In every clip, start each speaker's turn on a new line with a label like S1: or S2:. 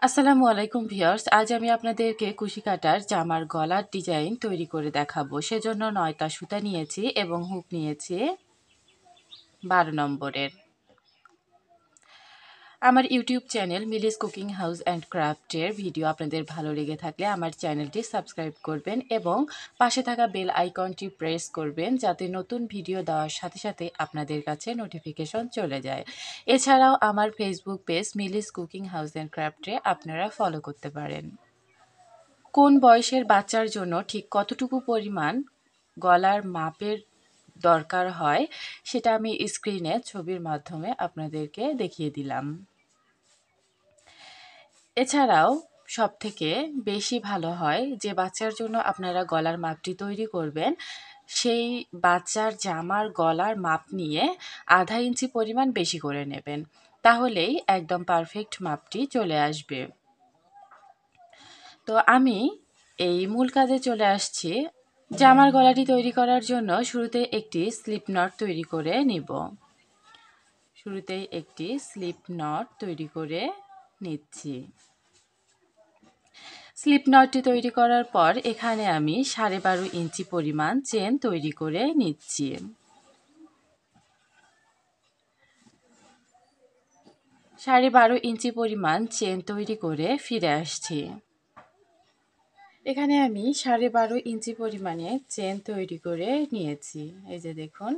S1: আসসালামু আলাইকুম ভিউয়ার্স, আজ আমি আপনাদেরকে কুশি কাটার জামার গলার ডিজাইন তৈরি করে দেখাবো। সেজন্য 9টা সুতা নিয়েছি এবং হুক নিয়েছি 12 নম্বরের। আমার YouTube channel Mili's cooking house and ক্রাফটের ভিডিও আপনাদের ভালো লেগে থাকলে আমার চ্যানেলটি সাবস্ক্রাইব করবেন এবং পাশে থাকা বেল আইকনটি প্রেস করবেন যাতে নতুন ভিডিও দেওয়ার সাথে সাথে আপনাদের কাছে নোটিফিকেশন চলে যায়। এছাড়াও আমার Facebook page Mili's cooking house and ক্রাফটে আপনারা ফলো করতে পারেন। কোন বয়সের বাচ্চার জন্য ঠিক কতটুকু পরিমাণ গলার মাপের দরকার হয় সেটা আমি স্ক্রিনে ছবির মাধ্যমে আপনাদেরকে দেখিয়ে দিলাম। এছাড়াও সবথেকে বেশি ভালো হয় যে বাচ্চার জন্য আপনারা গলার মাপটি তৈরি করবেন সেই বাচ্চার জামার গলার মাপ নিয়ে আধা ইঞ্চি পরিমাণ বেশি করে নেবেন, তাহলেই একদম পারফেক্ট মাপটি চলে আসবে। তো আমি এই মূল কাজে চলে আসছি। জামার গলাটি তৈরি করার জন্য শুরুতে একটি স্লিপ নট তৈরি করে নিব। শুরুতেই একটি স্লিপ নট তৈরি করে নিচ্ছি। স্লিপ নটটি তৈরি করার পর এখানে আমি 12.5 ইঞ্চি পরিমাণ চেন তৈরি করে নিচ্ছি। 12.5 ইঞ্চি পরিমাণ চেন তৈরি করে ফিরে আসছি। এখানে আমি 12.5 ইঞ্চি পরিমাণে চেন তৈরি করে নিয়েছি। এই যে দেখুন।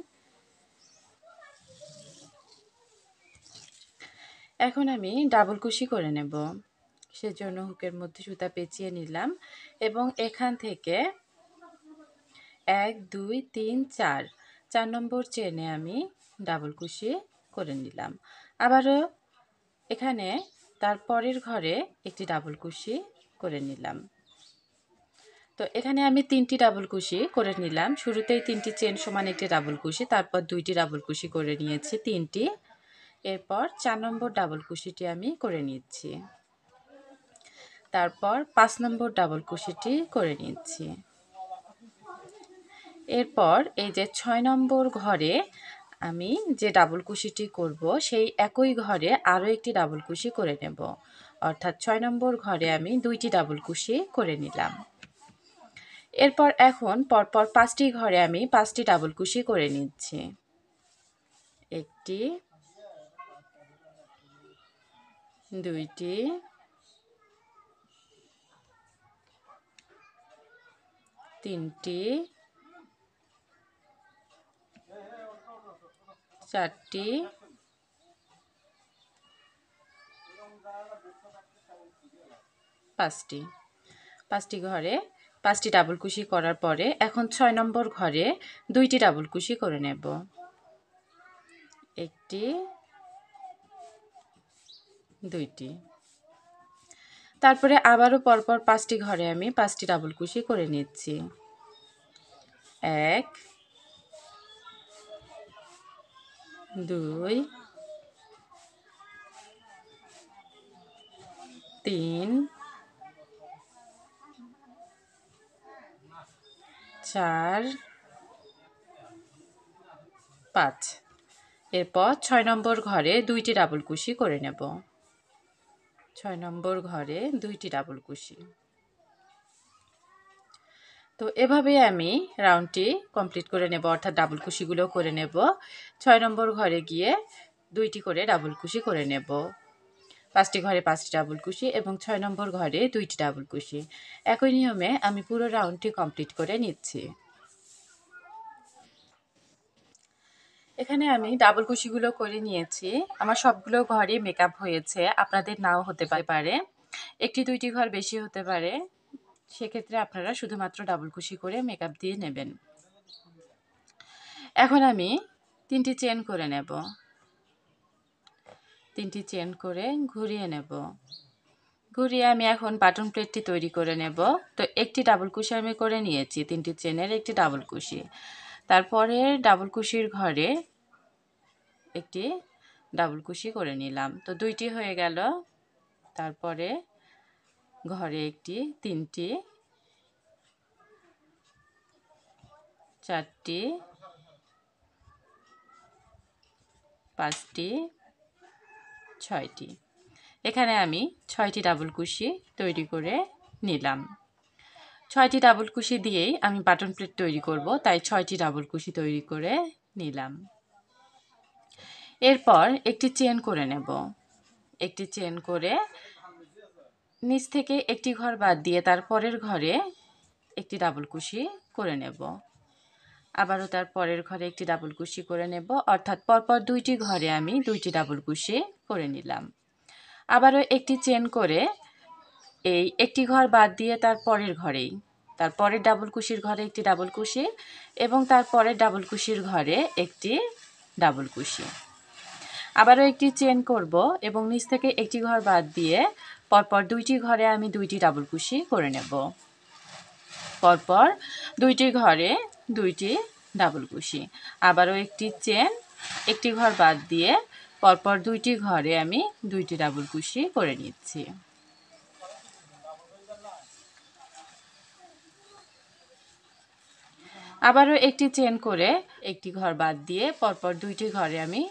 S1: এখন আমি ডাবল কুশি করে নেব। সেজন্য হুকের মধ্যে সুতা পেঁচিয়ে নিলাম এবং এখান থেকে 1 2 3 4 4 নম্বর চেনে আমি ডাবল কুশি করে নিলাম। আবারও এখানে তার পরের ঘরে একটি ডাবল কুশি করে নিলাম। তো এখানে আমি 3টি ডাবল কুশি করে নিলাম। শুরুতেই 3টি চেন সমান একটি ডাবল কুশি, তারপর 2টি ডাবল কুশি করে নিয়েছি 3টি। এরপর 4 নম্বর ডাবল কুশিটি আমি করে নিচ্ছি। তারপর 5 নম্বর ডাবল কুশিটি করে নিচ্ছি। এরপর এই যে 6 নম্বর ঘরে আমি যে ডাবল কুশিটি করব সেই একই ঘরে আরও একটি ডাবল কুশি করে নেব, অর্থাৎ 6 নম্বর ঘরে আমি 2টি ডাবল কুশি করে নিলাম। এরপর এখন পরপর 5টি ঘরে আমি 5টি ডাবল কুশি করে নিচ্ছি। একটি, দুইটি, তিনটি, চারটি, পাঁচটি ঘরে 5টি ডাবল কুশি করার পরে এখন 6 নম্বর ঘরে 2টি ডাবল কুশি করে নেব। একটি, দুইটি। তারপরে আবারও পরপর 5টি ঘরে আমি 5টি ডাবল কুশি করে নিচ্ছি। 1 2 3 4 5। এরপর 6 নম্বর ঘরে 2টি ডাবল কুশি করে নেব। 6 নম্বর ঘরে 2টি ডাবল কুশি। তো এভাবে আমি রাউন্ডটি কমপ্লিট করে নেব, অর্থাৎ ডাবল কুশিগুলো করে নেব। 6 নম্বর ঘরে গিয়ে 2টি করে ডাবল কুশি করে নেব। 5টি ঘরে 5টি ডাবল কুশি এবং 6 নম্বর ঘরে 2টি ডাবল কুশি। একই নিয়মে আমি পুরো রাউন্ডটি কমপ্লিট করে নিচ্ছি। এখানে আমি ডাবল কুশিগুলো করে নিয়েছি। আমার সবগুলো ঘরই মেকআপ হয়েছে, আপনাদের নাও হতে পারে। একটি 2টি ঘর বেশি হতে পারে, সেক্ষেত্রে আপনারা শুধুমাত্র ডাবল কুশি করে মেকআপ দিয়ে নেবেন। এখন আমি 3টি চেন করে নেব। 3টি চেন করে ঘুরিয়ে নেব। ঘুরিয়ে আমি এখন বাটন প্লেটটি তৈরি করে নেব। তো একটি ডাবল কুশি আমি করে নিয়েছি, 3টি চেনের একটি ডাবল কুশি। তারপরে ডাবল কুশির ঘরে একটি ডাবল কুশি করে নিলাম। তো 2টি হয়ে গেল। তারপরে ঘরে একটি, 3টি, 4টি, 5টি, 6টি। এখানে আমি 6টি ডাবল কুশি তৈরি করে নিলাম। 6টি ডাবল কুশি দিয়েই আমি বাটন প্লেট তৈরি করব, তাই 6টি ডাবল কুশি তৈরি করে নিলাম। এরপর একটি চেন করে নেব। একটি চেন করে নিচ থেকে একটি ঘর বাদ দিয়ে তার পরের ঘরে একটি ডাবল কুশি করে নেব। আবারও তার পরের ঘরে একটি ডাবল কুশি করে নেব, অর্থাৎ পরপর 2টি ঘরে আমি 2টি ডাবল কুশি করে নিলাম। আবারও একটি চেন করে এই একটি ঘর বাদ দিয়ে তার পরের ঘরেই তার পরের ডাবল কুশির ঘরে একটি ডাবল কুশি এবং তার পরের ডাবল কুশির ঘরে একটি ডাবল কুশি। আবারও একটি চেন করব এবং নিচ থেকে একটি ঘর বাদ দিয়ে পরপর 2টি ঘরে আমি 2টি ডাবল কুশি করে নেব। পরপর 2টি ঘরে 2টি ডাবল কুশি। আবারও একটি চেন, একটি ঘর বাদ দিয়ে পরপর 2টি ঘরে আমি 2টি ডাবল কুশি করে নিচ্ছি। আবারও একটি চেন করে একটি ঘর বাদ দিয়ে পরপর 2টি ঘরে আমি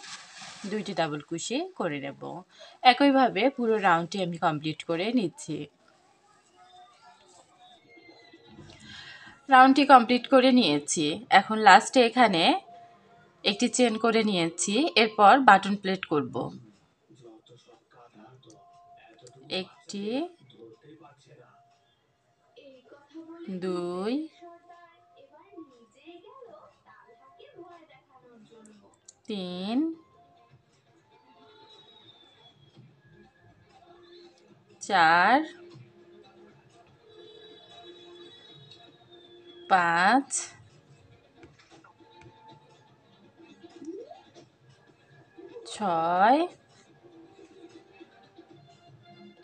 S1: 2টি ডাবল কুশি করে নেব। একইভাবে পুরো রাউন্ডটি আমি কমপ্লিট করে নিচ্ছি। রাউন্ডটি কমপ্লিট করে নিয়েছি। এখন লাস্টে এখানে একটি চেন করে নিয়েছি। এরপর বাটন প্লেট করব। একটি, 2, 3, 4, 5, 6,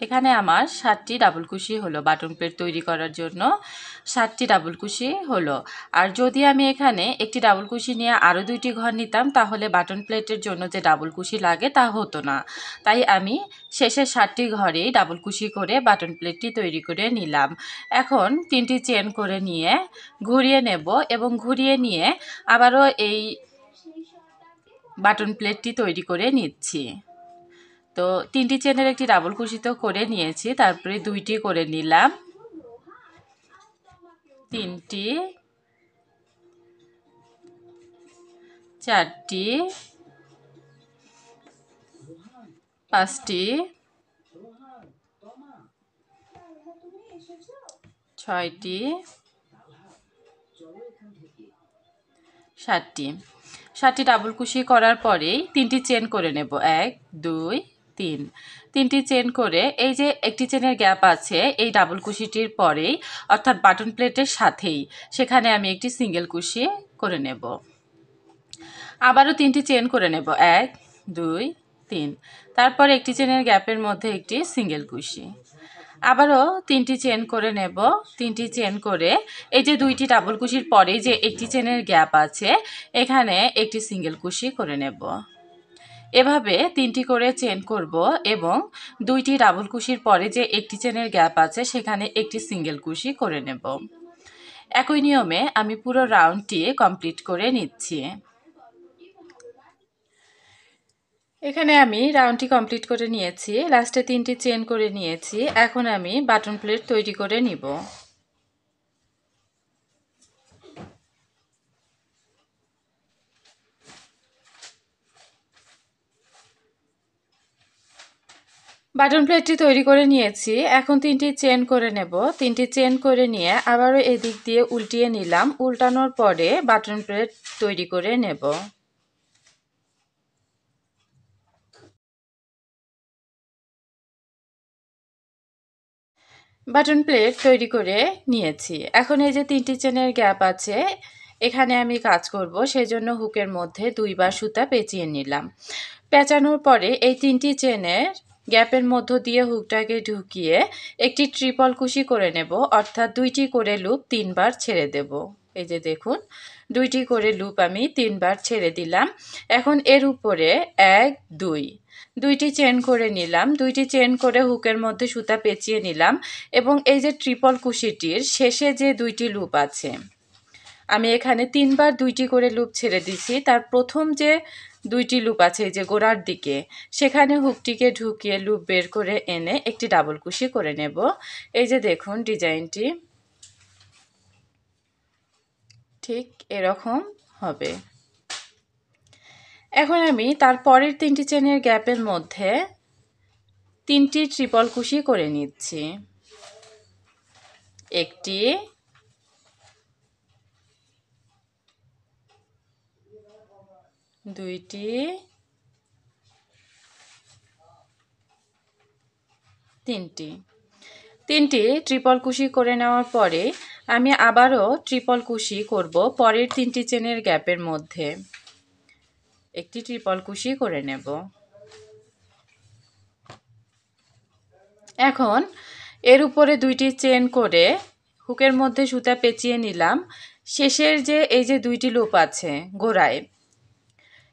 S1: এখানে আমার 7টি ডাবল কুশি হলো। বাটন প্লেট তৈরি করার জন্য 7টি ডাবল কুশি হলো। আর যদি আমি এখানে একটি ডাবল কুশি নিয়ে আরও 2টি ঘর নিতাম তাহলে বাটন প্লেটের জন্য যে ডাবল কুশি লাগে তা হতো না। তাই আমি শেষের 7টি ঘরেই ডাবল কুশি করে বাটন প্লেটটি তৈরি করে নিলাম। এখন 3টি চেন করে নিয়ে ঘুরিয়ে নেব এবং ঘুরিয়ে নিয়ে আবারও এই বাটন প্লেটটি তৈরি করে নিচ্ছি। তো 3টি চেনের একটি ডাবল কুশি তো করে নিয়েছি, তারপরে 2টি করে নিলাম, 3টি, 4টি, 5টি, 6টি, 7টি। 7টি ডাবল কুশি করার পরেই 3টি চেন করে নেব। 1, 2, 3। 3টি চেন করে এই যে একটি চেনের গ্যাপ আছে এই ডাবল কুশিটির পরেই, অর্থাৎ বাটন প্লেটের সাথেই, সেখানে আমি একটি সিঙ্গেল কুশি করে নেব। আবারও 3টি চেন করে নেব। 1, 2, 3। তারপর একটি চেনের গ্যাপের মধ্যে একটি সিঙ্গেল কুশি। আবারও 3টি চেন করে নেব। 3টি চেন করে এই যে 2টি ডাবল কুশির পরেই যে একটি চেনের গ্যাপ আছে এখানে একটি সিঙ্গেল কুশি করে নেব। এভাবে 3টি করে চেন করব এবং 2টি ডাবল কুশির পরে যে একটি চেনের গ্যাপ আছে সেখানে একটি সিঙ্গেল কুশি করে নেব। একই নিয়মে আমি পুরো রাউন্ডটি কমপ্লিট করে নিচ্ছি। এখানে আমি রাউন্ডটি কমপ্লিট করে নিয়েছি। লাস্টে 3টি চেন করে নিয়েছি। এখন আমি বাটন প্লেট তৈরি করে নিব। বাটন প্লেটটি তৈরি করে নিয়েছি। এখন 3টি চেন করে নেব। 3টি চেন করে নিয়ে আবারও এদিক দিয়ে উল্টিয়ে নিলাম। উল্টানোর পরে বাটন প্লেট তৈরি করে নেব। বাটন প্লেট তৈরি করে নিয়েছি। এখন এই যে 3টি চেনের গ্যাপ আছে এখানে আমি কাজ করব, সেজন্য হুকের মধ্যে 2বার সুতা পেঁচিয়ে নিলাম। পেঁচানোর পরে এই 3টি চেনের গ্যাপের মধ্য দিয়ে হুকটাকে ঢুকিয়ে একটি ট্রিপল কুশি করে নেব, অর্থাৎ 2টি করে লুপ 3বার ছেড়ে দেব। এই যে দেখুন 2টি করে লুপ আমি 3বার ছেড়ে দিলাম। এখন এর উপরে 1, 2, 2টি চেন করে নিলাম। 2টি চেন করে হুকের মধ্যে সুতা পেঁচিয়ে নিলাম এবং এই যে ট্রিপল কুশিটির শেষে যে 2টি লুপ আছে আমি এখানে 3বার 2টি করে লুপ ছেড়ে দিছি। তার প্রথম যে দুইটি লুপ আছে এই যে গোড়ার দিকে, সেখানে হুকটিকে ঢুকিয়ে লুপ বের করে এনে একটি ডাবল কুশি করে নেব। এই যে দেখুন ডিজাইনটি ঠিক এরকম হবে। এখন আমি তার পরের 3টি চেনের গ্যাপের মধ্যে 3টি ট্রিপল কুশি করে নিচ্ছি। একটি, দুইটি, তিনটি ট্রিপল কুশি করে নেওয়ার পরে আমি আবারও ট্রিপল কুশি করব পরের 3টি চেনের গ্যাপের মধ্যে। একটি ট্রিপল কুশি করে নেব। এখন এর উপরে 2টি চেন করে হুকের মধ্যে সুতা পেঁচিয়ে নিলাম। শেষের যে এই যে 2টি লুপ আছে গোড়ায়,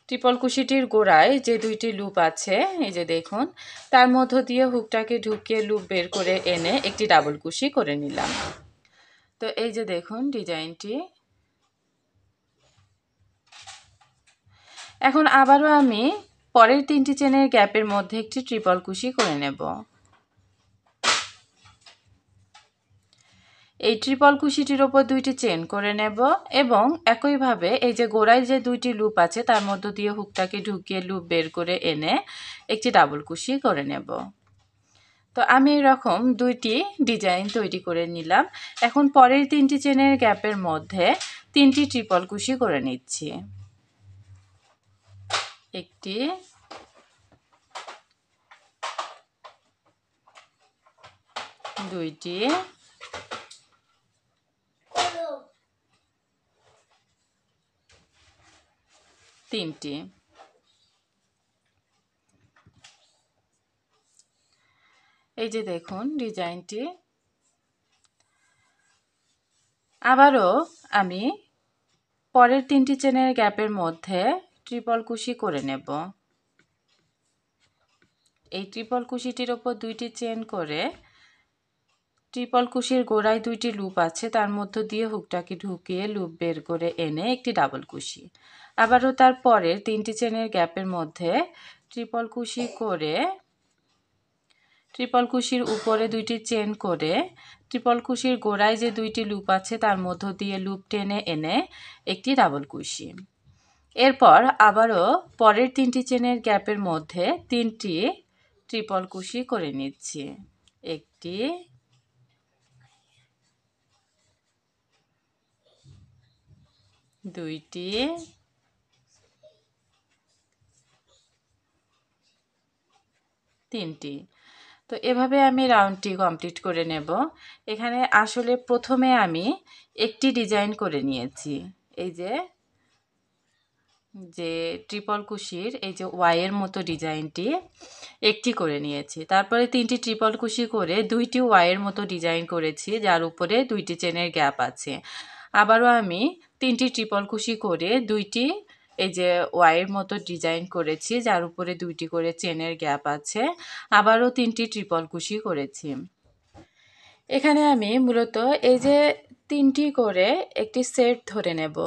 S1: ট্রিপল কুশিটির গোড়ায় যে 2টি লুপ আছে এই যে দেখুন, তার মধ্য দিয়ে হুকটাকে ঢুকিয়ে লুপ বের করে এনে একটি ডাবল কুশি করে নিলাম। তো এই যে দেখুন ডিজাইনটি। এখন আবারও আমি পরের 3টি চেনের গ্যাপের মধ্যে একটি ট্রিপল কুশি করে নেব। এই ট্রিপল কুশিটির ওপর 2টি চেন করে নেব এবং একইভাবে এই যে গোড়ায় যে 2টি লুপ আছে তার মধ্য দিয়ে হুকটাকে ঢুকিয়ে লুপ বের করে এনে একটি ডাবল কুশি করে নেব। তো আমি এরকম 2টি ডিজাইন তৈরি করে নিলাম। এখন পরের 3টি চেনের গ্যাপের মধ্যে 3টি ট্রিপল কুশি করে নিচ্ছি। একটি, দুইটি, তিনটি। এই যে দেখুন ডিজাইনটি। আবারও আমি পরের 3টি চেনের গ্যাপের মধ্যে ট্রিপল কুশি করে নেব। এই ট্রিপল কুশিটির ওপর 2টি চেন করে ট্রিপল কুশির গোড়ায় 2টি লুপ আছে তার মধ্য দিয়ে হুকটাকে ঢুকিয়ে লুপ বের করে এনে একটি ডাবল কুশি। আবারও তার পরের 3টি চেনের গ্যাপের মধ্যে ট্রিপল কুশি করে ট্রিপল কুশির উপরে 2টি চেন করে ট্রিপল কুশির গোড়ায় যে 2টি লুপ আছে তার মধ্য দিয়ে লুপ টেনে এনে একটি ডাবল কুশি। এরপর আবারও পরের 3টি চেনের গ্যাপের মধ্যে 3টি ট্রিপল কুশি করে নিচ্ছি। একটি, দুইটি, তিনটি। তো এভাবে আমি রাউন্ডটি কমপ্লিট করে নেব। এখানে আসলে প্রথমে আমি একটি ডিজাইন করে নিয়েছি। এই যে ট্রিপল কুশির এই যে ওয়াইয়ের মতো ডিজাইনটি একটি করে নিয়েছি। তারপরে 3টি ট্রিপল কুশি করে 2টি ওয়াইয়ের মতো ডিজাইন করেছি যার উপরে 2টি চেনের গ্যাপ আছে। আবারও আমি 3টি ট্রিপল কুশি করে 2টি এই যে ওয়াইয়ের মতো ডিজাইন করেছি যার উপরে 2টি করে চেনের গ্যাপ আছে। আবারও 3টি ট্রিপল কুশি করেছি। এখানে আমি মূলত এই যে 3টি করে একটি সেট ধরে নেব।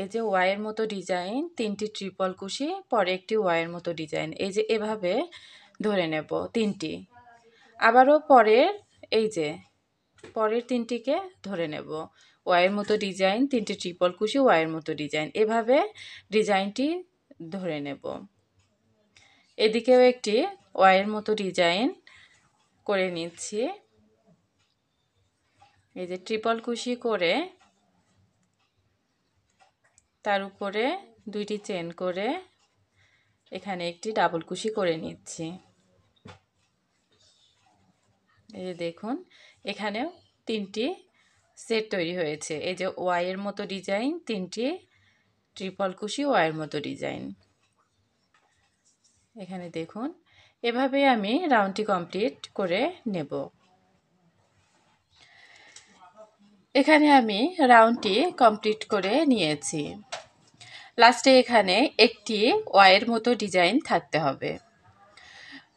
S1: এই যে ওয়াইয়ের মতো ডিজাইন, 3টি ট্রিপল কুশি, পরে একটি ওয়াইয়ের মতো ডিজাইন, এই যে এভাবে ধরে নেব 3টি। আবারও এই যে পরের 3টিকে ধরে নেব। ওয়াইয়ের মতো ডিজাইন, 3টি ট্রিপল কুশি, ওয়াইয়ের মতো ডিজাইন, এভাবে ডিজাইনটি ধরে নেব। এদিকেও একটি ওয়াইয়ের মতো ডিজাইন করে নিচ্ছি। এই যে ট্রিপল কুশি করে তার উপরে 2টি চেন করে এখানে একটি ডাবল কুশি করে নিচ্ছি। এই যে দেখুন এখানেও 3টি সেট তৈরি হয়েছে। এই যে ওয়াইয়ের মতো ডিজাইন, 3টি ট্রিপল কুশি, ওয়াইয়ের মতো ডিজাইন। এখানে দেখুন এভাবে আমি রাউন্ডটি কমপ্লিট করে নেব। এখানে আমি রাউন্ডটি কমপ্লিট করে নিয়েছি। লাস্টে এখানে একটি ওয়াইয়ের মতো ডিজাইন থাকতে হবে।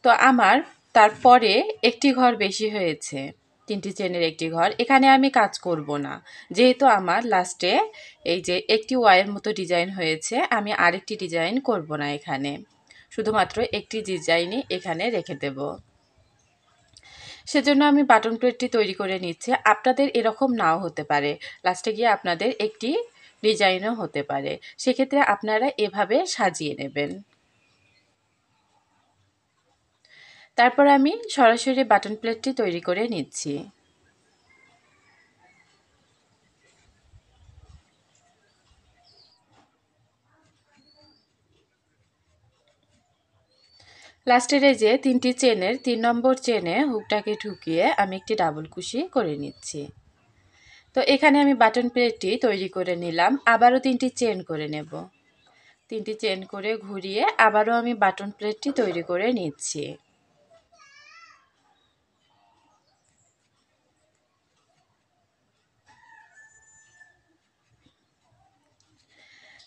S1: তো আমার তারপরে একটি ঘর বেশি হয়েছে। 3টি চেনের একটি ঘর। এখানে আমি কাজ করব না, যেহেতু আমার লাস্টে এই যে একটি ওয়াইয়ের মতো ডিজাইন হয়েছে, আমি আরেকটি ডিজাইন করব না এখানে, শুধুমাত্র একটি ডিজাইনই এখানে রেখে দেব। সেজন্য আমি বাটন প্লেটটি তৈরি করে নিচ্ছি। আপনাদের এরকম নাও হতে পারে, লাস্টে গিয়ে আপনাদের একটি ডিজাইনও হতে পারে, সেক্ষেত্রে আপনারা এভাবে সাজিয়ে নেবেন। তারপর আমি সরাসরি বাটন প্লেটটি তৈরি করে নিচ্ছি। লাস্টের এই যে 3টি চেনের 3 নম্বর চেনে হুকটাকে ঢুকিয়ে আমি একটি ডাবল কুশি করে নিচ্ছি। তো এখানে আমি বাটন প্লেটটি তৈরি করে নিলাম, আবারও 3টি চেন করে নেব। 3টি চেন করে ঘুরিয়ে আবারও আমি বাটন প্লেটটি তৈরি করে নিচ্ছি।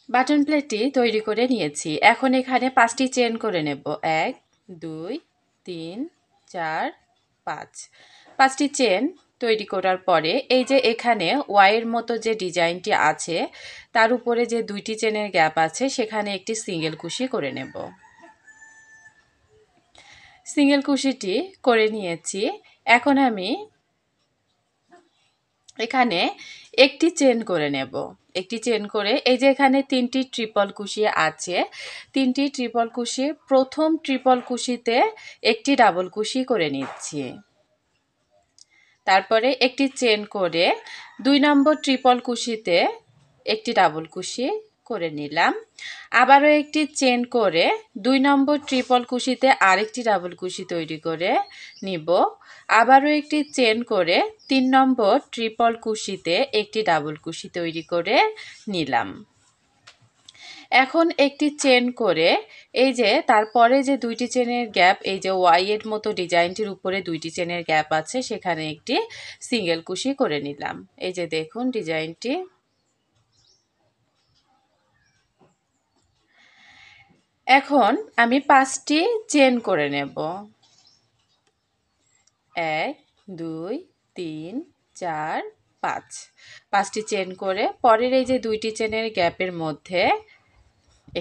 S1: বাটন প্লেটটি তৈরি করে নিয়েছি। এখন এখানে 5টি চেন করে নেব। 1 2 3 4 5। 5টি চেন তৈরি করার পরে এই যে এখানে ওয়াইয়ের মতো যে ডিজাইনটি আছে, তার উপরে যে 2টি চেনের গ্যাপ আছে, সেখানে একটি সিঙ্গেল কুশি করে নেব। সিঙ্গেল কুশিটি করে নিয়েছি। এখন আমি এখানে একটি চেন করে নেব। একটি চেন করে এই যে এখানে 3টি ট্রিপল কুশি আছে, 3টি ট্রিপল কুশি, প্রথম ট্রিপল কুশিতে একটি ডাবল কুশি করে নিচ্ছি। তারপরে একটি চেন করে 2 নম্বর ট্রিপল কুশিতে একটি ডাবল কুশি করে নিলাম। আবারও একটি চেন করে 2 নম্বর ট্রিপল কুশিতে আরেকটি ডাবল কুশি তৈরি করে নিব। আবারও একটি চেন করে 3 নম্বর ট্রিপল কুশিতে একটি ডাবল কুশি তৈরি করে নিলাম। এখন একটি চেন করে এই যে তারপরে যে 2টি চেনের গ্যাপ, এই যে ওয়াই এর মতো ডিজাইনটির উপরে 2টি চেনের গ্যাপ আছে, সেখানে একটি সিঙ্গেল কুশি করে নিলাম। এই যে দেখুন ডিজাইনটি। এখন আমি 5টি চেন করে নেব। 1 2 3 4 5। 5টি চেন করে পরের এই যে 2টি চেনের গ্যাপের মধ্যে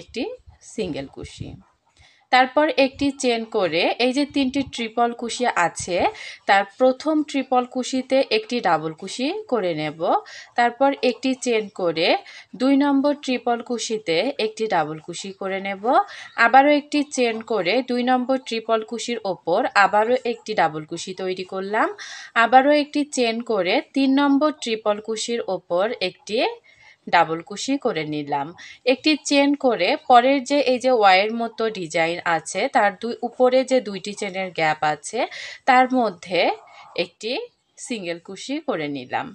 S1: একটি সিঙ্গেল কুশি। তারপর একটি চেন করে এই যে 3টি ট্রিপল কুশি আছে, তার প্রথম ট্রিপল কুশিতে একটি ডাবল কুশি করে নেব। তারপর একটি চেন করে 2 নম্বর ট্রিপল কুশিতে একটি ডাবল কুশি করে নেব। আবারও একটি চেন করে 2 নম্বর ট্রিপল কুশির ওপর আবারও একটি ডাবল কুশি তৈরি করলাম। আবারও একটি চেন করে 3 নম্বর ট্রিপল কুশির ওপর একটি ডাবল কুশি করে নিলাম। একটি চেন করে পরের যে এই যে ওয়াইয়ের মতো ডিজাইন আছে, তার উপরে যে 2টি চেনের গ্যাপ আছে, তার মধ্যে একটি সিঙ্গেল কুশি করে নিলাম।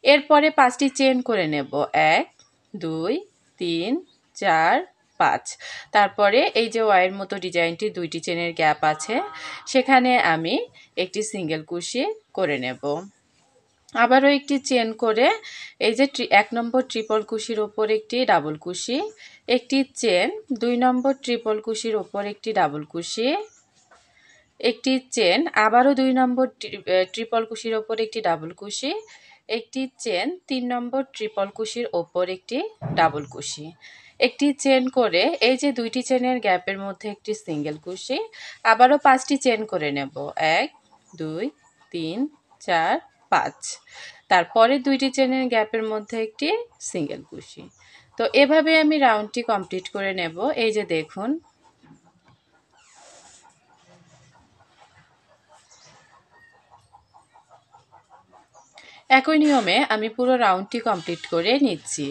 S1: এরপরে 5টি চেন করে নেব। 1 2 3 4 5। তারপরে এই যে ওয়াইয়ের মতো ডিজাইনটি 2টি চেনের গ্যাপ আছে, সেখানে আমি একটি সিঙ্গেল কুশি করে নেব। আবারও একটি চেন করে এই যে 1 নম্বর ট্রিপল কুশির ওপর একটি ডাবল কুশি, একটি চেন 2 নম্বর ট্রিপল কুশির ওপর একটি ডাবল কুশি, একটি চেন আবারও 2 নম্বর ট্রিপল কুশির ওপর একটি ডাবল কুশি, একটি চেন 3 নম্বর ট্রিপল কুশির ওপর একটি ডাবল কুশি, একটি চেন করে এই যে 2টি চেনের গ্যাপের মধ্যে একটি সিঙ্গেল কুশি। আবারও 5টি চেন করে নেব। 1 2 3 4 5। তারপরে 2টি চেনের গ্যাপের মধ্যে একটি সিঙ্গেল কুশি। তো এভাবে আমি রাউন্ডটি কমপ্লিট করে নেব। এই যে দেখুন। একই নিয়মে আমি পুরো রাউন্ডটি কমপ্লিট করে নিচ্ছি।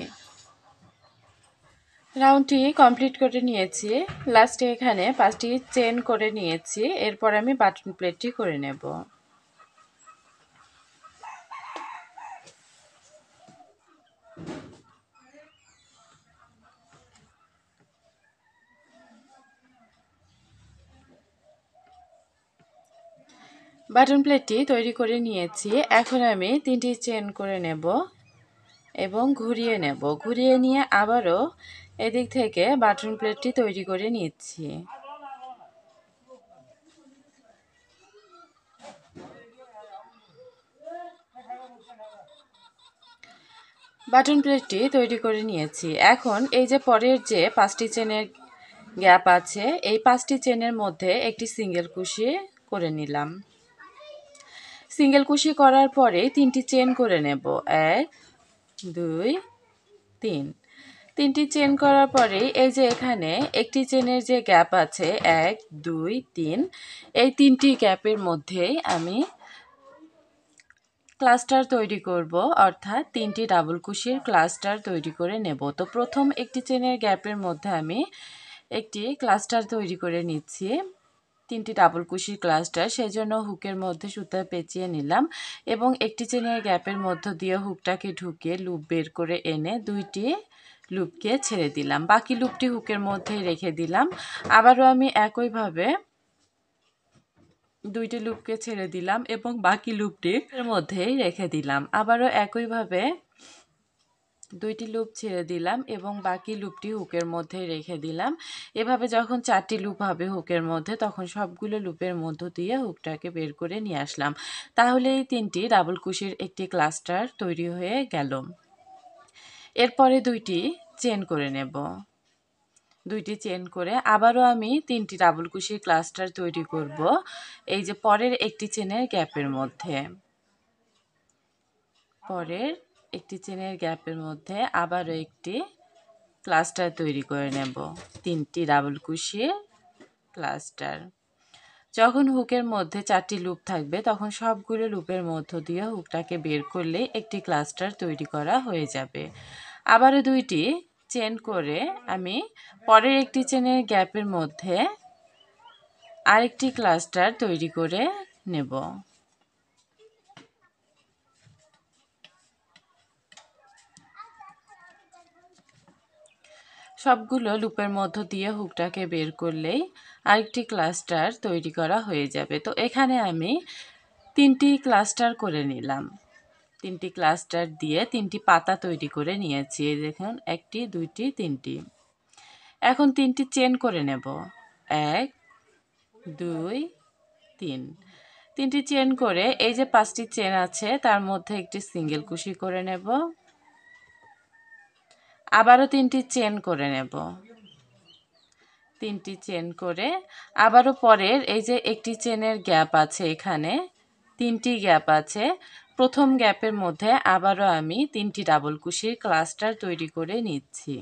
S1: রাউন্ডটি কমপ্লিট করে নিয়েছি। লাস্টে এখানে 5টি চেন করে নিয়েছি। এরপর আমি বাটন প্লেটটি করে নেব। বাটন প্লেটটি তৈরি করে নিয়েছি। এখন আমি 3টি চেন করে নেব এবং ঘুরিয়ে নেব। ঘুরিয়ে নিয়ে আবারও এদিক থেকে বাটন প্লেটটি তৈরি করে নিচ্ছি। বাটন প্লেটটি তৈরি করে নিয়েছি। এখন এই যে পরের যে 5টি চেনের গ্যাপ আছে, এই 5টি চেনের মধ্যে একটি সিঙ্গেল কুশি করে নিলাম। সিঙ্গেল কুশি করার পরে 3টি চেন করে নেব। 1 2 3। 3টি চেন করার পরে এই যে এখানে একটি চেনের যে গ্যাপ আছে 1 2 3, এই 3টি গ্যাপের মধ্যেই আমি ক্লাস্টার তৈরি করব, অর্থাৎ 3টি ডাবল কুশির ক্লাস্টার তৈরি করে নেব। তো প্রথম একটি চেনের গ্যাপের মধ্যে আমি একটি ক্লাস্টার তৈরি করে নিচ্ছি, 3টি ডাবল কুশির ক্লাস্টার। সেজন্য হুকের মধ্যে সুতা পেঁচিয়ে নিলাম এবং একটি চেনের গ্যাপের মধ্য দিয়ে হুকটাকে ঢুকিয়ে লুপ বের করে এনে 2টি লুপকে ছেড়ে দিলাম। বাকি লুপটি হুকের মধ্যেই রেখে দিলাম। আবারও আমি একইভাবে 2টি লুপকে ছেড়ে দিলাম এবং বাকি লুপটি এর মধ্যেই রেখে দিলাম। আবারও একইভাবে 2টি লুপ ছেড়ে দিলাম এবং বাকি লুপটি হুকের মধ্যে রেখে দিলাম। এভাবে যখন 4টি লুপ হবে হুকের মধ্যে, তখন সবগুলো লুপের মধ্য দিয়ে হুকটাকে বের করে নিয়ে আসলাম। তাহলে এই 3টি ডাবল কুশির একটি ক্লাস্টার তৈরি হয়ে গেল। এরপরে 2টি চেন করে নেব। 2টি চেন করে আবারও আমি 3টি ডাবল কুশির ক্লাস্টার তৈরি করব এই যে পরের একটি চেনের গ্যাপের মধ্যে। পরের একটি চেনের গ্যাপের মধ্যে আবারও একটি ক্লাস্টার তৈরি করে নেব, 3টি ডাবল কুশির ক্লাস্টার। যখন হুকের মধ্যে 4টি লুপ থাকবে, তখন সবগুলো লুপের মধ্য দিয়ে হুকটাকে বের করলে একটি ক্লাস্টার তৈরি করা হয়ে যাবে। আবারও 2টি চেন করে আমি পরের একটি চেনের গ্যাপের মধ্যে আরেকটি ক্লাস্টার তৈরি করে নেব। সবগুলো লুপের মধ্য দিয়ে হুকটাকে বের করলেই আরেকটি ক্লাস্টার তৈরি করা হয়ে যাবে। তো এখানে আমি 3টি ক্লাস্টার করে নিলাম। 3টি ক্লাস্টার দিয়ে 3টি পাতা তৈরি করে নিয়েছি। এই দেখুন 1টি 2টি 3টি। এখন 3টি চেন করে নেব। 1 2 3। 3টি চেন করে এই যে 5টি চেন আছে তার মধ্যে একটি সিঙ্গেল কুশি করে নেব। আবারও 3টি চেন করে নেব। 3টি চেন করে আবারও পরের এই যে একটি চেনের গ্যাপ আছে, এখানে 3টি গ্যাপ আছে, প্রথম গ্যাপের মধ্যে আবারও আমি 3টি ডাবল কুশির ক্লাস্টার তৈরি করে নিচ্ছি।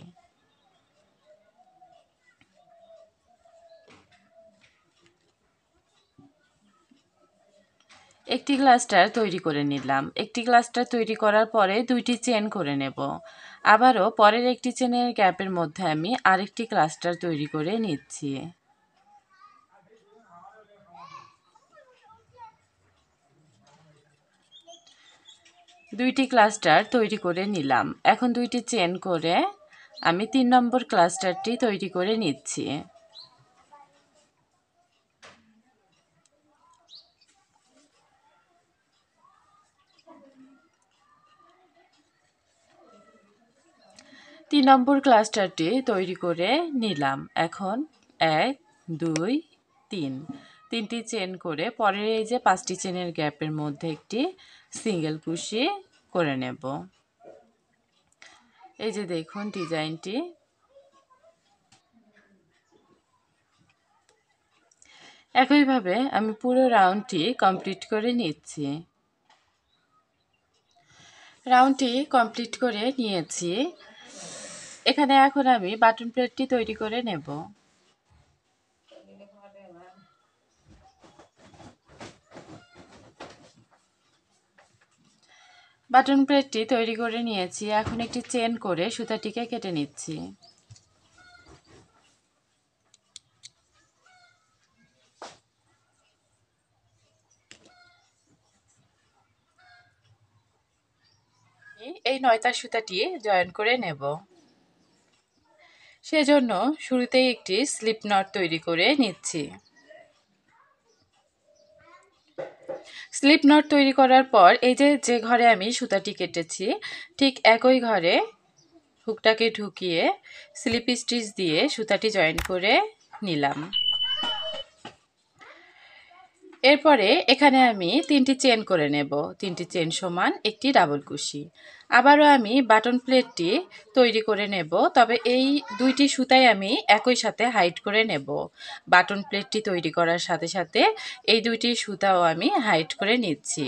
S1: একটি ক্লাস্টার তৈরি করে নিলাম। একটি ক্লাস্টার তৈরি করার পরে 2টি চেন করে নেব। আবারও পরের একটি চেনের গ্যাপের মধ্যে আমি আরেকটি ক্লাস্টার তৈরি করে নিচ্ছি। দুইটি ক্লাস্টার তৈরি করে নিলাম। এখন 2টি চেন করে আমি 3 নম্বর ক্লাস্টারটি তৈরি করে নিচ্ছি। তিন নম্বর ক্লাস্টারটি তৈরি করে নিলাম। এখন 1 2 3, 3টি চেন করে পরের এই যে 5টি চেনের গ্যাপের মধ্যে একটি সিঙ্গেল কুশি করে নেব। এই যে দেখুন ডিজাইনটি। একইভাবে আমি পুরো রাউন্ডটি কমপ্লিট করে নিচ্ছি। রাউন্ডটি কমপ্লিট করে নিয়েছি। এখানে এখন আমি বাটন প্লেটটি তৈরি করে নেব। বাটন প্লেটটি তৈরি করে নিয়েছি। এখন একটি চেন করে সুতাটিকে কেটে নিচ্ছি। এই 9 সুতাটি জয়েন করে নেব। সেজন্য শুরুতেই একটি স্লিপ নট তৈরি করে নিচ্ছি। স্লিপ নট তৈরি করার পর এই যে ঘরে আমি সুতাটি কেটেছি, ঠিক একই ঘরে হুকটাকে ঢুকিয়ে স্লিপ স্টিচ দিয়ে সুতাটি জয়েন করে নিলাম। এরপরে এখানে আমি 3টি চেন করে নেব। 3টি চেন সমান একটি ডাবল কুশি। আবারও আমি বাটন প্লেটটি তৈরি করে নেব, তবে এই দুইটি সুতাই আমি একই সাথে হাইড করে নেব। বাটন প্লেটটি তৈরি করার সাথে সাথে এই দুইটি সুতাও আমি হাইড করে নিচ্ছি।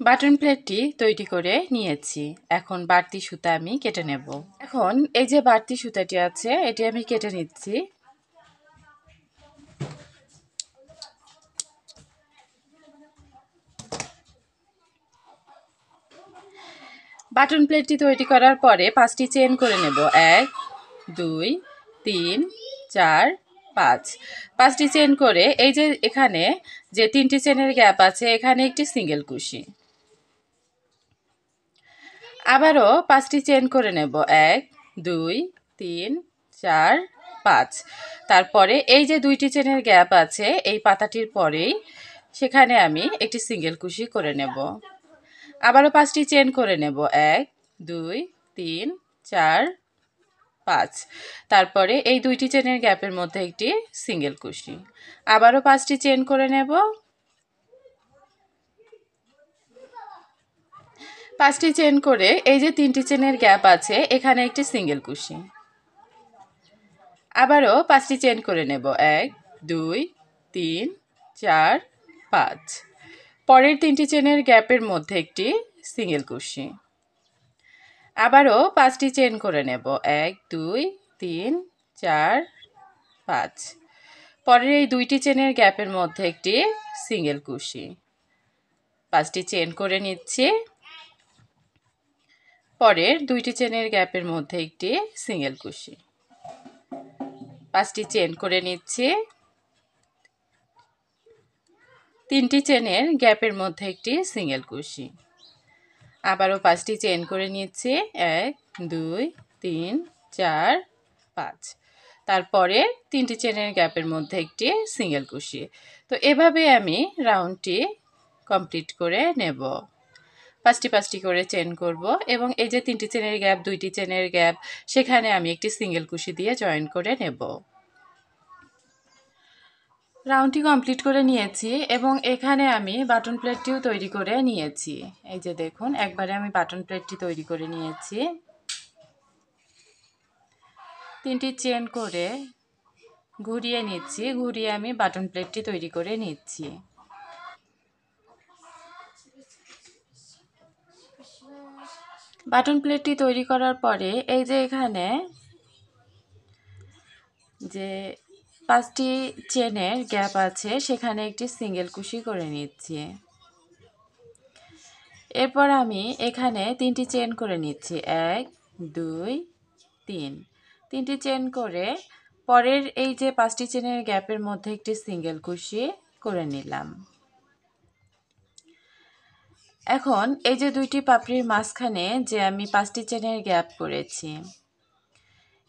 S1: বাটন প্লেটটি তৈরি করে নিয়েছি। এখন বাড়তি সুতা আমি কেটে নেব। এখন এই যে বাড়তি সুতাটি আছে এটি আমি কেটে নিচ্ছি। বাটন প্লেটটি তৈরি করার পরে 5টি চেন করে নেব। 1 2 3 4 5। 5টি চেন করে এই যে এখানে যে 3টি চেনের গ্যাপ আছে এখানে একটি সিঙ্গেল কুশি। আবারও 5টি চেন করে নেব। 1 2 3 4 5। তারপরে এই যে 2টি চেনের গ্যাপ আছে এই পাতাটির পরেই সেখানে আমি একটি সিঙ্গেল কুশি করে নেব। আবারও 5টি চেন করে নেব। 1 2 3 4 5। তারপরে এই 2টি চেনের গ্যাপের মধ্যে একটি সিঙ্গেল কুশি। আবারও 5টি চেন করে নেব। 5টি চেন করে এই যে 3টি চেনের গ্যাপ আছে এখানে একটি সিঙ্গেল কুশি। আবারও 5টি চেন করে নেব। 1 2 3 4 5। পরের 3টি চেনের গ্যাপের মধ্যে একটি সিঙ্গেল কুশি। আবারও 5টি চেন করে নেব। 1 2 3 4 5। পরের এই 2টি চেনের গ্যাপের মধ্যে একটি সিঙ্গেল কুশি। 5টি চেন করে নিচ্ছি। পরের 2টি চেনের গ্যাপের মধ্যে একটি সিঙ্গেল কুশি। 5টি চেন করে নিচ্ছি। 3টি চেনের গ্যাপের মধ্যে একটি সিঙ্গেল কুশি। আবারও 5টি চেন করে নিচ্ছি। 1 2 3 4 5। তারপরে 3টি চেনের গ্যাপের মধ্যে একটি সিঙ্গেল কুশি। তো এভাবে আমি রাউন্ডটি কমপ্লিট করে নেব। 5টি করে চেন করব এবং এই যে 3টি চেনের গ্যাপ 2টি চেনের গ্যাপ সেখানে আমি একটি সিঙ্গেল কুশি দিয়ে জয়েন করে নেব। রাউন্ডটি কমপ্লিট করে নিয়েছি এবং এখানে আমি বাটন প্লেটটিও তৈরি করে নিয়েছি। এই যে দেখুন একবারে আমি বাটন প্লেটটি তৈরি করে নিয়েছি। 3টি চেন করে ঘুরিয়ে নিচ্ছি, ঘুরিয়ে আমি বাটন প্লেটটি তৈরি করে নিচ্ছি। বাটন প্লেটটি তৈরি করার পরে এই যে এখানে যে 5টি চেনের গ্যাপ আছে সেখানে একটি সিঙ্গেল কুশি করে নিচ্ছি। এরপর আমি এখানে 3টি চেন করে নিচ্ছি। 1 2 3। 3টি চেন করে পরের এই যে 5টি চেনের গ্যাপের মধ্যে একটি সিঙ্গেল কুশি করে নিলাম। এখন এই যে 2টি পাপড়ির মাঝখানে যে আমি 5টি চেনের গ্যাপ করেছি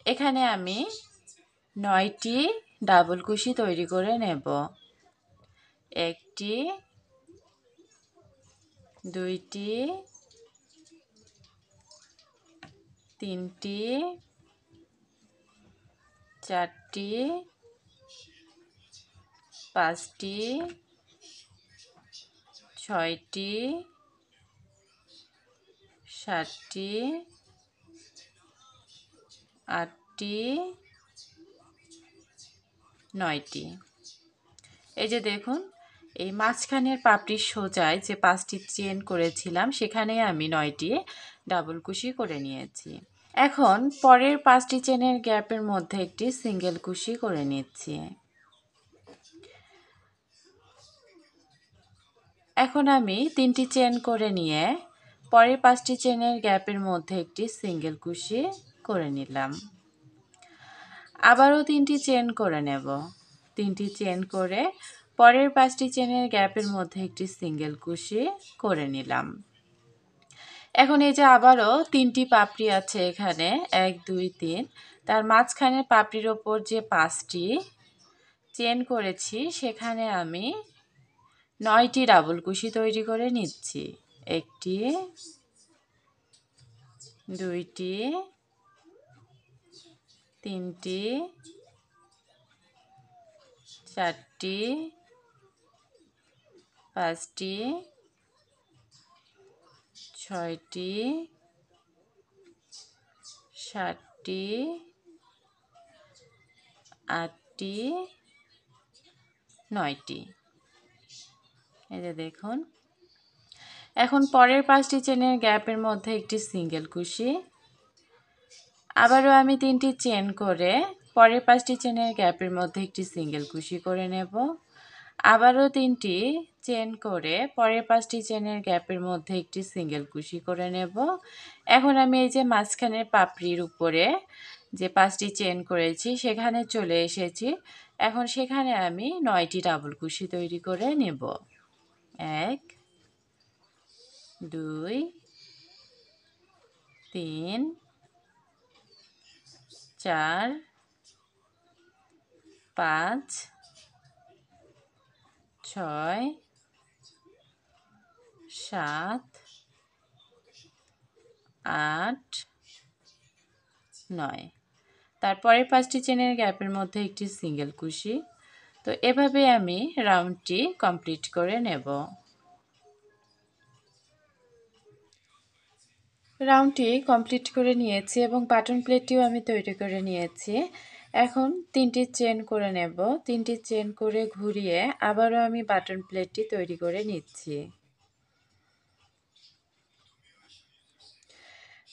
S1: এখানে আমি 9টি ডাবল কুশি তৈরি করে নেব। 1টি 2টি 3টি 4টি 5টি 6টি 7টি 8টি 9টি। এই যে দেখুন এই মাঝখানের পাপড়ির সোজায় যে 5টি চেন করেছিলাম সেখানে আমি 9টি ডাবল কুশি করে নিয়েছি। এখন পরের 5টি চেনের গ্যাপের মধ্যে একটি সিঙ্গেল কুশি করে নিচ্ছি। এখন আমি 3টি চেন করে নিয়ে পরের 5টি চেনের গ্যাপের মধ্যে একটি সিঙ্গেল কুশি করে নিলাম। আবারও 3টি চেন করে নেব। 3টি চেন করে পরের 5টি চেনের গ্যাপের মধ্যে একটি সিঙ্গেল কুশি করে নিলাম। এখন এই যে আবারও 3টি পাপড়ি আছে এখানে 1 2 3, তার মাঝখানে পাপড়ির ওপর যে 5টি চেন করেছি সেখানে আমি 9টি ডাবল কুশি তৈরি করে নিচ্ছি। 1টি দুইটি, তিনটি, চারটি, পাঁচটি, ছয়টি, সাতটি, আটটি, নয়টি। এই যে দেখুন, এখন পরের 5টি চেনের গ্যাপের মধ্যে একটি সিঙ্গেল কুশি, আবারও আমি 3টি চেন করে পরের 5টি চেনের গ্যাপের মধ্যে একটি সিঙ্গেল কুশি করে নেব, আবারও 3টি চেন করে পরের 5টি চেনের গ্যাপের মধ্যে একটি সিঙ্গেল কুশি করে নেব। এখন আমি এই যে মাঝখানের পাপড়ির উপরে যে 5টি চেন করেছি সেখানে চলে এসেছি। এখন সেখানে আমি 9টি ডাবল কুশি তৈরি করে নেব। 1 2 3 4 5 6 7 8 9। তারপরের 5টি চেনের গ্যাপের মধ্যে একটি সিঙ্গেল কুশি। তো এভাবে আমি রাউন্ডটি কমপ্লিট করে নেব। রাউন্ডটি কমপ্লিট করে নিয়েছি এবং বাটন প্লেটটিও আমি তৈরি করে নিয়েছি। এখন 3টি চেন করে নেব, 3টি চেন করে ঘুরিয়ে আবারও আমি বাটন প্লেটটি তৈরি করে নিচ্ছি।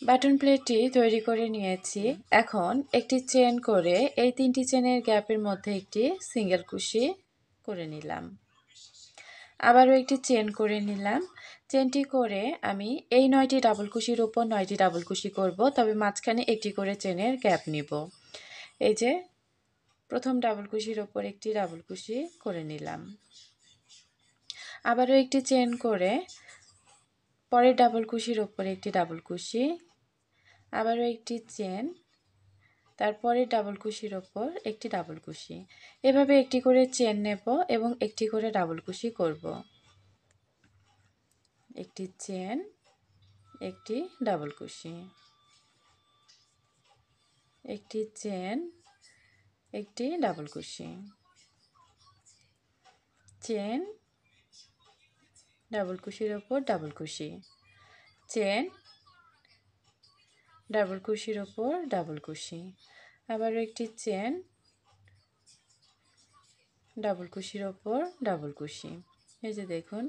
S1: বাটন প্লেটটি তৈরি করে নিয়েছি। এখন একটি চেন করে এই 3টি চেনের গ্যাপের মধ্যে একটি সিঙ্গেল কুশি করে নিলাম, আবারও একটি চেন করে নিলাম। চেনটি করে আমি এই 9টি ডাবল কুশির উপর 9টি ডাবল কুশি করব, তবে মাঝখানে একটি করে চেনের গ্যাপ নিব। এই যে প্রথম ডাবল কুশির ওপর একটি ডাবল কুশি করে নিলাম, আবারও একটি চেন করে পরের ডাবল কুশির ওপর একটি ডাবল কুশি, আবারও একটি চেন, তারপরে ডাবল কুশির ওপর একটি ডাবল কুশি। এভাবে একটি করে চেন নেব এবং একটি করে ডাবল কুশি করব। একটি চেন, একটি ডাবল কুশি, একটি চেন, একটি ডাবল কুশি, চেন, ডাবল কুশির ওপর ডাবল কুশি, চেন, ডাবল কুশির ওপর ডাবল কুশি, আবার একটি চেন, ডাবল কুশির ওপর ডাবল কুশি। এই যে দেখুন,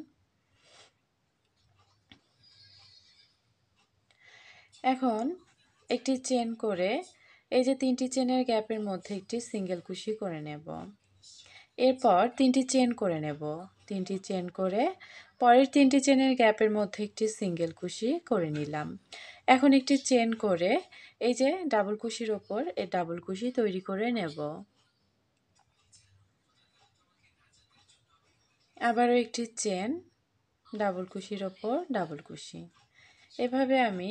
S1: এখন একটি চেন করে এই যে 3টি চেনের গ্যাপের মধ্যে একটি সিঙ্গেল কুশি করে নেব। এরপর 3টি চেন করে নেব, 3টি চেন করে পরের 3টি চেনের গ্যাপের মধ্যে একটি সিঙ্গেল কুশি করে নিলাম। এখন একটি চেন করে এই যে ডাবল কুশির ওপর এই ডাবল কুশি তৈরি করে নেব। আবারও একটি চেন, ডাবল কুশির ওপর ডাবল কুশি। এভাবে আমি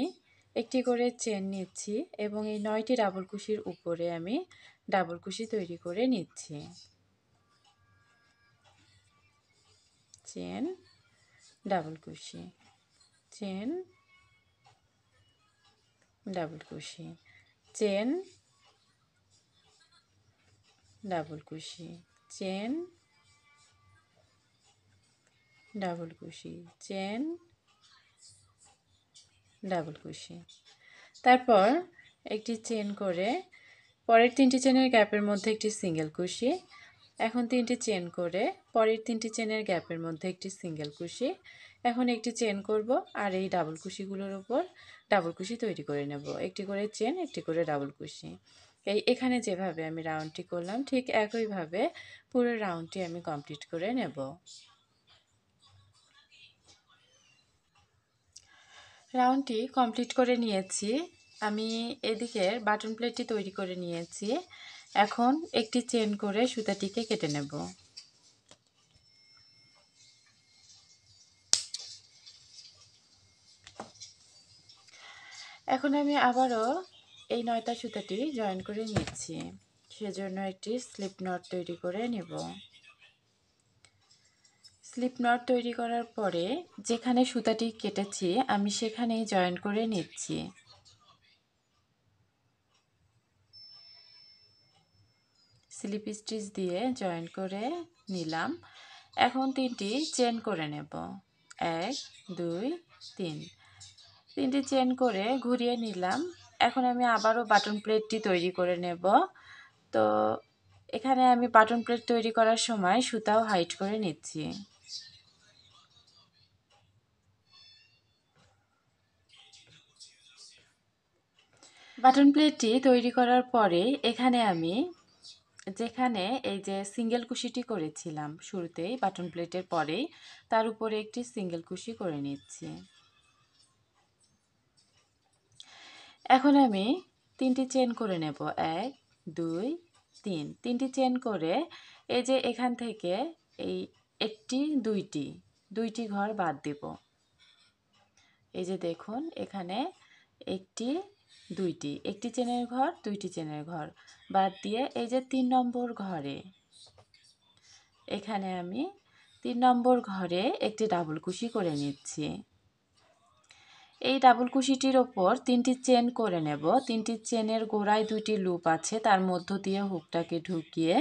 S1: একটি করে চেন নিচ্ছি এবং এই 9টি ডাবল কুশির উপরে আমি ডাবল কুশি তৈরি করে নিচ্ছি। চেন, ডাবল কুশি, চেন, ডাবল কুশি, চেন, ডাবল কুশি, চেন, ডাবল কুশি, চেন, ডাবল কুশি। তারপর একটি চেন করে পরের 3টি চেনের গ্যাপের মধ্যে একটি সিঙ্গেল কুশি। এখন 3টি চেন করে পরের 3টি চেনের গ্যাপের মধ্যে একটি সিঙ্গেল কুশি। এখন একটি চেন করব আর এই ডাবল কুশিগুলোর উপর ডাবল কুশি তৈরি করে নেব। একটি করে চেন, একটি করে ডাবল কুশি। এখানে যেভাবে আমি রাউন্ডটি করলাম ঠিক একইভাবে পুরো রাউন্ডটি আমি কমপ্লিট করে নেব। রাউন্ডটি কমপ্লিট করে নিয়েছি। আমি এদিকের বাটন প্লেটটি তৈরি করে নিয়েছি। এখন একটি চেন করে সুতাটিকে কেটে নেব। এখন আমি আবারও এই 9টা সুতাটি জয়েন করে নিচ্ছি, সেজন্য একটি স্লিপ নট তৈরি করে নেব। স্লিপ নট তৈরি করার পরে যেখানে সুতাটি কেটেছি আমি সেখানেই জয়েন করে নিচ্ছি। স্লিপ স্টিচ দিয়ে জয়েন করে নিলাম। এখন 3টি চেন করে নেব। 1 2 3, 3টি চেন করে ঘুরিয়ে নিলাম। এখন আমি আবারও বাটন প্লেটটি তৈরি করে নেব। তো এখানে আমি বাটন প্লেট তৈরি করার সময় সুতাও হাইট করে নিচ্ছি। বাটন প্লেটটি তৈরি করার পরে এখানে আমি যেখানে এই যে সিঙ্গেল কুশিটি করেছিলাম শুরুতেই বাটন প্লেটের পরেই, তার উপরে একটি সিঙ্গেল কুশি করে নিচ্ছি। এখন আমি 3টি চেন করে নেব। 1 2 3, 3টি চেন করে এই যে এখান থেকে এই একটি দুইটি ঘর বাদ দেব। এই যে দেখুন এখানে একটি একটি চেনের ঘর, দুইটি চেনের ঘর বাদ দিয়ে এই যে 3 নম্বর ঘরে এখানে আমি 3 নম্বর ঘরে একটি ডাবল কুশি করে নিচ্ছি। এই ডাবল কুশিটির ওপর 3টি চেন করে নেব। 3টি চেনের গোড়ায় 2টি লুপ আছে, তার মধ্য দিয়ে হুকটাকে ঢুকিয়ে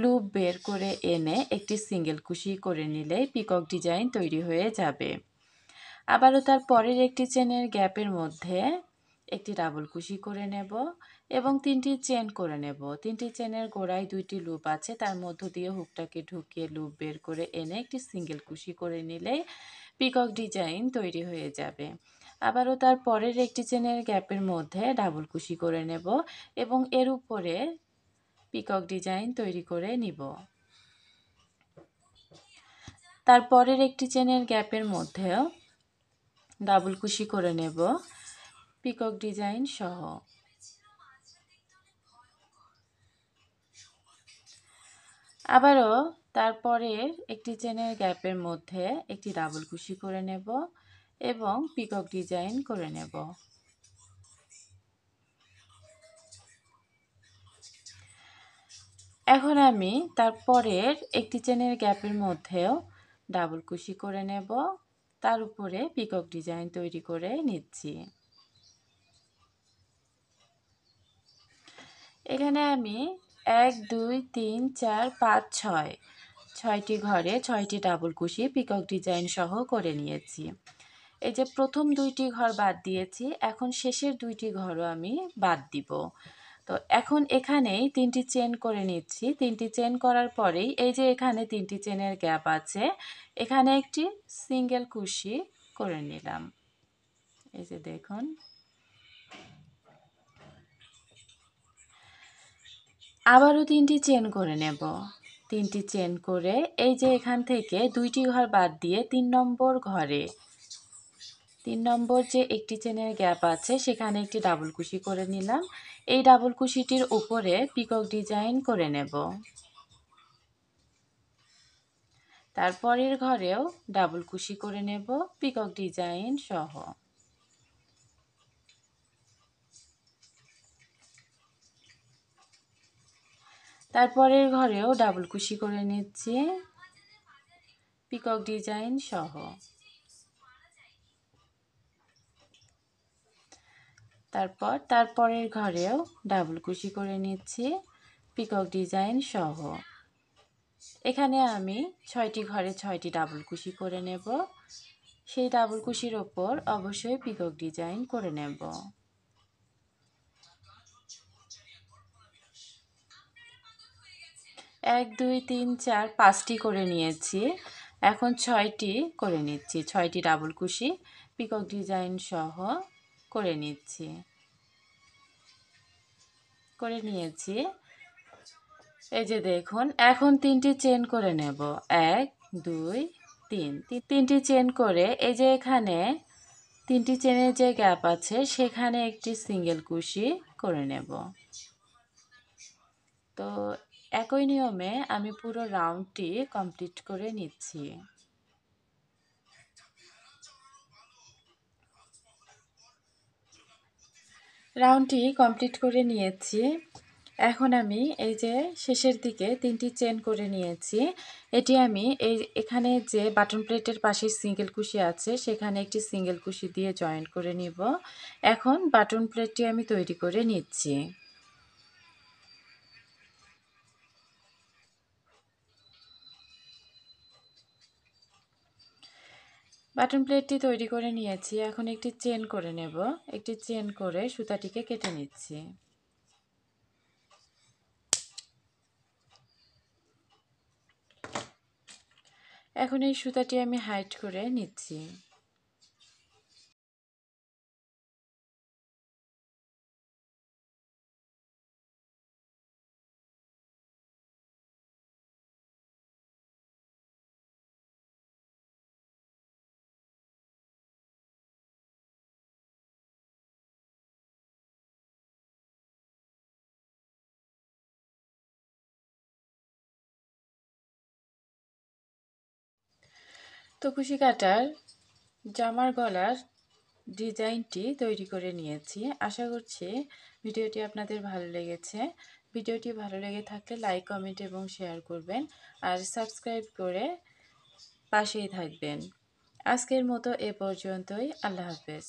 S1: লুপ বের করে এনে একটি সিঙ্গেল কুশি করে নিলেই পিকক ডিজাইন তৈরি হয়ে যাবে। আবারও তার পরের একটি চেনের গ্যাপের মধ্যে একটি ডাবল কুশি করে নেব এবং 3টি চেন করে নেব। 3টি চেনের গোড়ায় 2টি লুপ আছে, তার মধ্য দিয়ে হুকটাকে ঢুকিয়ে লুপ বের করে এনে একটি সিঙ্গেল কুশি করে নিলেই পিকক ডিজাইন তৈরি হয়ে যাবে। আবারও তার পরের একটি চেনের গ্যাপের মধ্যে ডাবল কুশি করে নেব এবং এর উপরে পিকক ডিজাইন তৈরি করে নিব। তারপরের একটি চেনের গ্যাপের মধ্যেও ডাবল কুশি করে নেব পিকক ডিজাইন সহ। আবারও তারপরের একটি চেনের গ্যাপের মধ্যে একটি ডাবল কুশি করে নেব এবং পিকক ডিজাইন করে নেব। এখন আমি তারপরের একটি চেনের গ্যাপের মধ্যেও ডাবল কুশি করে নেব, তার উপরে পিকক ডিজাইন তৈরি করে নিচ্ছি। এখানে আমি 1 2 3 4 5 6, 6টি ঘরে 6টি ডাবল কুশি পিকক ডিজাইন সহ করে নিয়েছি। এই যে প্রথম 2টি ঘর বাদ দিয়েছি, এখন শেষের 2টি ঘরও আমি বাদ দিব। তো এখন এখানেই 3টি চেন করে নিচ্ছি। 3টি চেন করার পরেই এই যে এখানে 3টি চেনের গ্যাপ আছে, এখানে একটি সিঙ্গেল কুশি করে নিলাম। এই যে দেখুন, আবারও 3টি চেন করে নেব। 3টি চেন করে এই যে এখান থেকে 2টি ঘর বাদ দিয়ে 3 নম্বর ঘরে 3 নম্বর যে একটি চেনের গ্যাপ আছে সেখানে একটি ডাবল কুশি করে নিলাম। এই ডাবল কুশিটির উপরে পিকক ডিজাইন করে নেব। তারপরের ঘরেও ডাবল কুশি করে নেব পিকক ডিজাইন সহ। তারপরের ঘরেও ডাবল কুশি করে নিচ্ছি পিকক ডিজাইন সহ। তারপরের ঘরেও ডাবল কুশি করে নিচ্ছি পিকক ডিজাইন সহ। এখানে আমি 6টি ঘরে 6টি ডাবল কুশি করে নেব। সেই ডাবল কুশির ওপর অবশ্যই পিকক ডিজাইন করে নেব। 1 2 3 4 5টি করে নিয়েছি। এখন 6টি করে নিচ্ছি। 6টি ডাবল কুশি পিকক ডিজাইন সহ করে নিচ্ছি। করে নিয়েছি। এই যে দেখুন, এখন 3টি চেন করে নেব। 1 2 3, 3টি চেন করে এই যে এখানে 3টি চেনের যে গ্যাপ আছে সেখানে একটি সিঙ্গেল কুশি করে নেব। তো একই নিয়মে আমি পুরো রাউন্ডটি কমপ্লিট করে নিচ্ছি। রাউন্ডটি কমপ্লিট করে নিয়েছি। এখন আমি এই যে শেষের দিকে 3টি চেন করে নিয়েছি, এটি আমি এখানে যে বাটন প্লেটের পাশে সিঙ্গেল কুশি আছে সেখানে একটি সিঙ্গেল কুশি দিয়ে জয়েন করে নিব। এখন বাটন প্লেটটি আমি তৈরি করে নিচ্ছি। বাটন প্লেটটি তৈরি করে নিয়েছি। এখন একটি চেন করে নেব। একটি চেন করে সুতাটিকে কেটে নিচ্ছি। এখন এই সুতাটি আমি হাইড করে নিচ্ছি। তো কুশি কাটার জামার গলার ডিজাইনটি তৈরি করে নিয়েছি। আশা করছি ভিডিওটি আপনাদের ভালো লেগেছে। ভিডিওটি ভালো লেগে থাকলে লাইক, কমেন্ট এবং শেয়ার করবেন। আর সাবস্ক্রাইব করে পাশেই থাকবেন। আজকের মতো এ পর্যন্তই। আল্লাহ হাফেজ।